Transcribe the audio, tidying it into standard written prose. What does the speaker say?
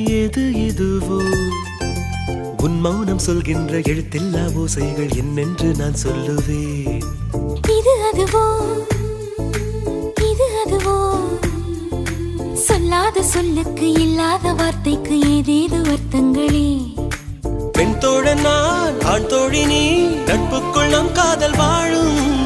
எது இதுவோ உன் மௌனம் சொல்கின்ற எழுத்தில்லா ஓசைகள் என்னென்று நான் சொல்லுவேன். இது அதுவோ இது அதுவோ சொல்லாத சொல்லுக்கு இல்லாத வார்த்தைக்கு ஏதேது அர்த்தங்களே. பெண் தோழன் நான், ஆண் தோழி நீ, நட்புக்குள் நம் காதல் வாழும்.